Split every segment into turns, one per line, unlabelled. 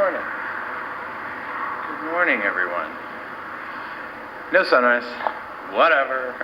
morning. Good morning, everyone. No sunrise. Whatever.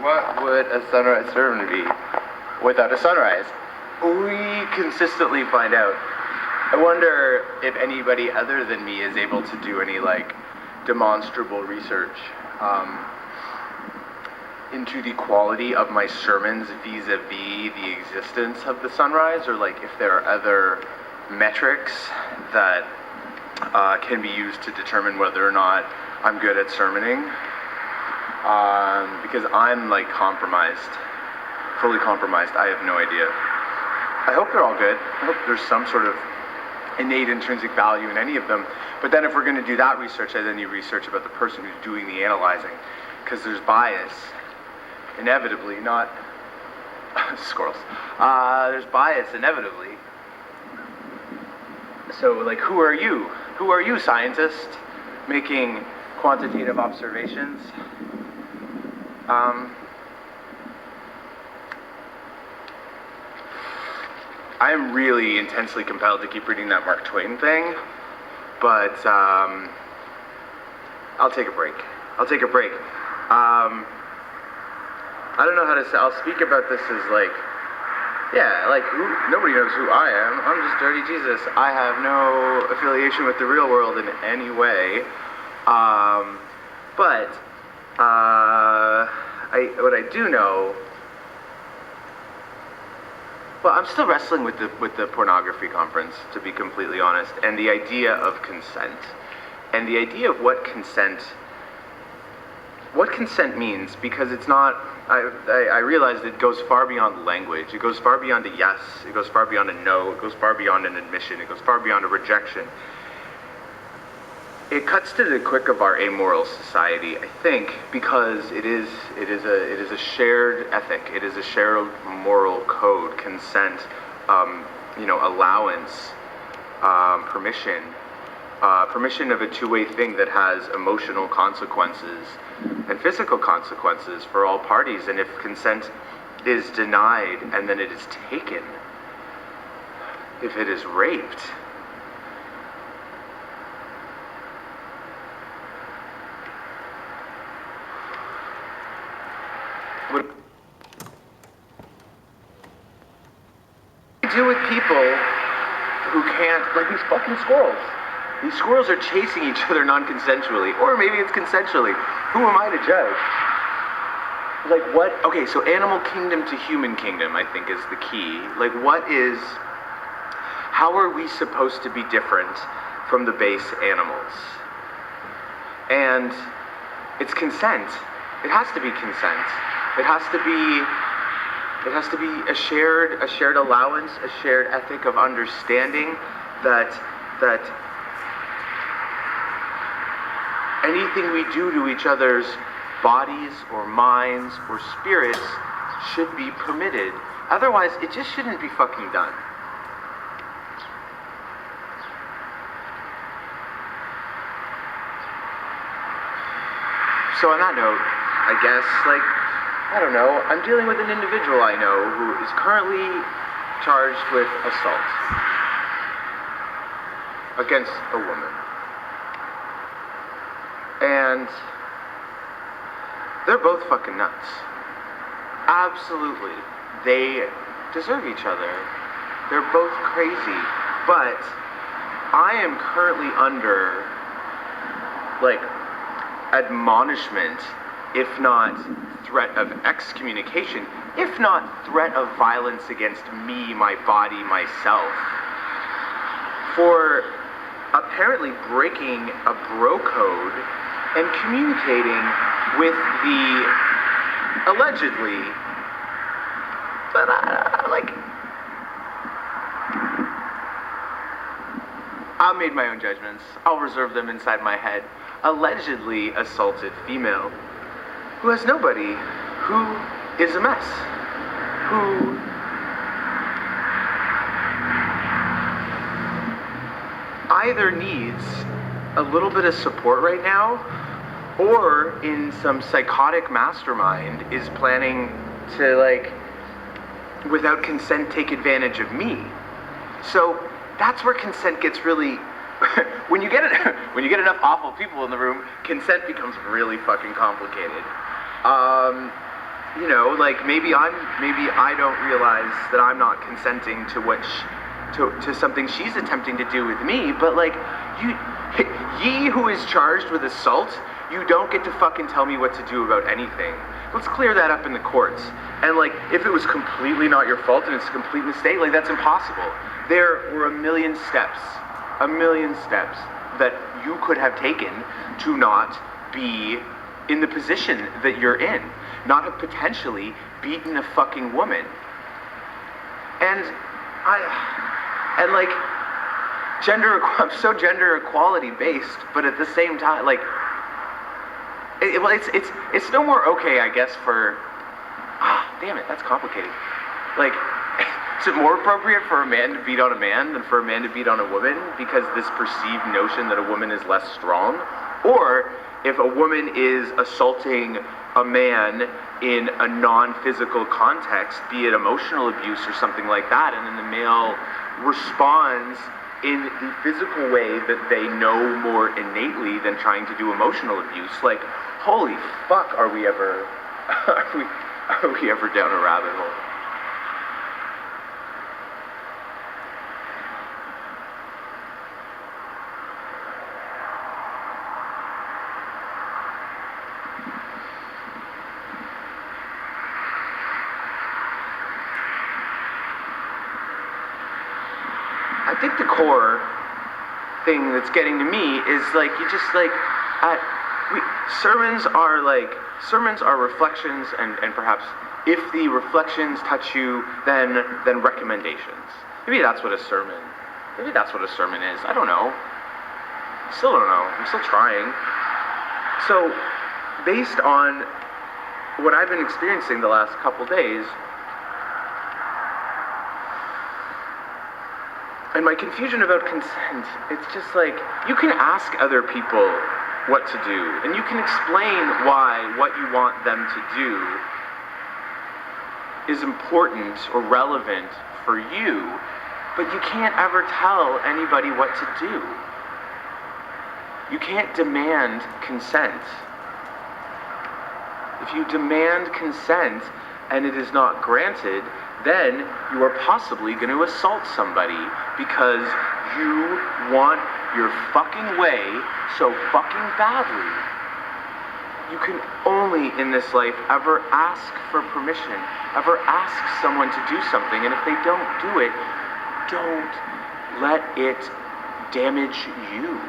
What would a sunrise ceremony be without a sunrise? We consistently find out. I wonder if anybody other than me is able to do any, demonstrable research into the quality of my sermons vis-a-vis the existence of the sunrise, or if there are other metrics that can be used to determine whether or not I'm good at sermoning, because I'm compromised, fully compromised. I have no idea. I hope they're all good. I hope there's some sort of innate intrinsic value in any of them. But then if we're going to do that research, I then need research about the person who's doing the analyzing, because there's bias, inevitably, not squirrels. There's bias, inevitably. So, who are you? Who are you, scientist, making quantitative observations? I am really intensely compelled to keep reading that Mark Twain thing, but I'll take a break. I don't know how to say. I'll speak about this as nobody knows who I am. I'm just Dirty Jesus. I have no affiliation with the real world in any way. But what I do know. Well, I'm still wrestling with the pornography conference, to be completely honest, and the idea of consent, and the idea of what consent means, because it's not. I realized it goes far beyond language. It goes far beyond a yes. It goes far beyond a no. It goes far beyond an admission. It goes far beyond a rejection. It cuts to the quick of our amoral society, I think, because it is a shared ethic. It is a shared moral code. Consent, allowance, permission. Permission of a two-way thing that has emotional consequences and physical consequences for all parties. And if consent is denied and then it is taken, if it is raped, what do you do with people who can't, these fucking squirrels? These squirrels are chasing each other non-consensually, or maybe it's consensually. Who am I to judge? What? Okay, so animal kingdom to human kingdom, I think, is the key. How are we supposed to be different from the base animals? And it's consent. It has to be consent. It has to be a shared allowance, a shared ethic of understanding that anything we do to each other's bodies or minds or spirits should be permitted. Otherwise, it just shouldn't be fucking done. So on that note, I guess, I don't know, I'm dealing with an individual I know who is currently charged with assault against a woman. And they're both fucking nuts. Absolutely. They deserve each other. They're both crazy. But I am currently under, admonishment, if not threat of excommunication, if not threat of violence against me, my body, myself, for apparently breaking a bro code and communicating with the allegedly, but I made my own judgments. I'll reserve them inside my head. Allegedly assaulted female who has nobody, who is a mess, who either needs a little bit of support right now, or in some psychotic mastermind is planning to, without consent, take advantage of me. So that's where consent gets really, when you get enough awful people in the room, consent becomes really fucking complicated. You know, like maybe I don't realize that I'm not consenting to to something she's attempting to do with me, but like ye who is charged with assault, you don't get to fucking tell me what to do about anything. Let's clear that up in the courts. And like, if it was completely not your fault and it's a complete mistake, like that's impossible. There were a million steps that you could have taken to not be in the position that you're in, not have potentially beaten a fucking woman. And like, I'm so gender equality based, but at the same time, like, it's no more okay, I guess, for, damn it, that's complicated. Like, is it more appropriate for a man to beat on a man than for a man to beat on a woman because this perceived notion that a woman is less strong? Or if a woman is assaulting a man in a non-physical context, be it emotional abuse or something like that, and then the male responds in the physical way that they know more innately than trying to do emotional abuse, like, holy fuck, are we ever down a rabbit hole? I think the core thing that's getting to me is like, you just like, sermons are reflections, and perhaps if the reflections touch you, then recommendations. Maybe that's what a sermon is. I don't know. Still don't know. I'm still trying. So, based on what I've been experiencing the last couple days, and my confusion about consent, it's just like, you can ask other people what to do, and you can explain why what you want them to do is important or relevant for you, but you can't ever tell anybody what to do. You can't demand consent. If you demand consent and it is not granted, then you are possibly going to assault somebody because you want your fucking way so fucking badly. You can only in this life ever ask for permission, ever ask someone to do something, and if they don't do it, don't let it damage you.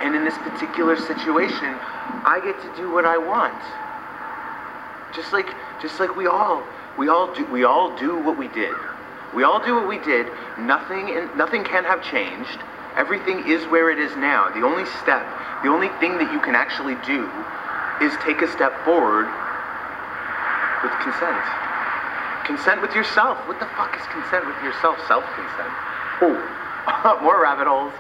And in this particular situation, I get to do what I want. Just like we all do what we did. We all do what we did. Nothing can have changed. Everything is where it is now. The only thing that you can actually do is take a step forward with consent. Consent with yourself. What the fuck is consent with yourself? Self-consent. Oh, more rabbit holes.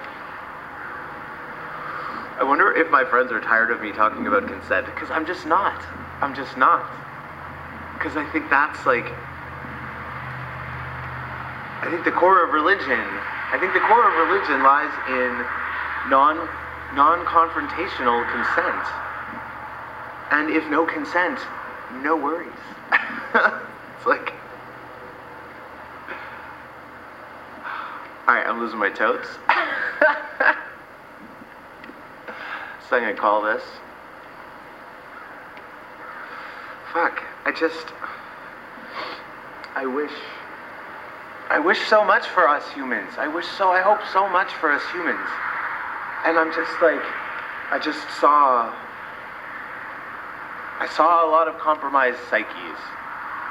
I wonder if my friends are tired of me talking about consent, because I'm just not. Because I think that's like, I think the core of religion lies in non-confrontational consent. And if no consent, no worries. It's like, alright, I'm losing my totes. So I'm gonna call this. Fuck, I wish so much for us humans. I hope so much for us humans. And I'm just like, I saw a lot of compromised psyches.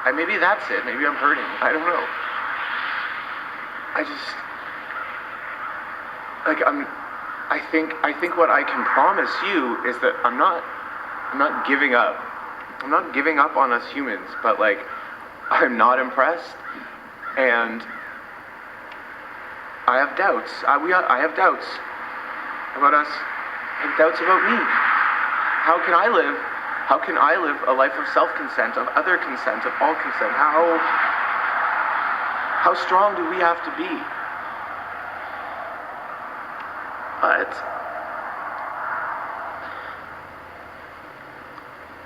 And maybe that's it. Maybe I'm hurting. I don't know. I think what I can promise you is that I'm not giving up. I'm not giving up on us humans, but like, I'm not impressed, and I have doubts. I have doubts about us. I have doubts about me. How can I live a life of self-consent, of other consent, of all consent? How strong do we have to be?
But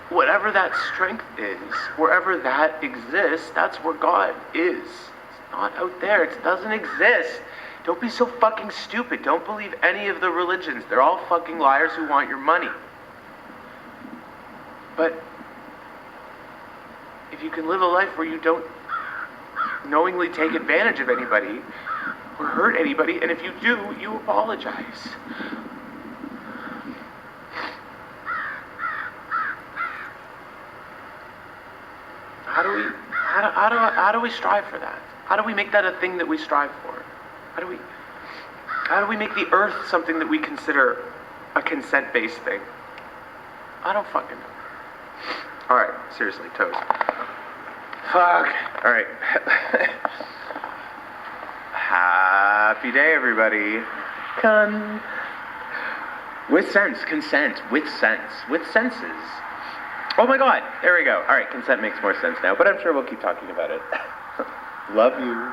whatever that strength is, wherever that exists, that's where God is. It's not out there. It doesn't exist. Don't be so fucking stupid. Don't believe any of the religions. They're all fucking liars who want your money. But if you can live a life where you don't knowingly take advantage of anybody or hurt anybody, and if you do, you apologize. How do we strive for that? How do we make that a thing that we strive for? How do we make the earth something that we consider a consent-based thing? I don't fucking know. All right, seriously, toes. Fuck. All right. Happy day, everybody. With sense, consent, with sense, with senses. Oh my God, there we go. All right, consent makes more sense now, but I'm sure we'll keep talking about it. Love you.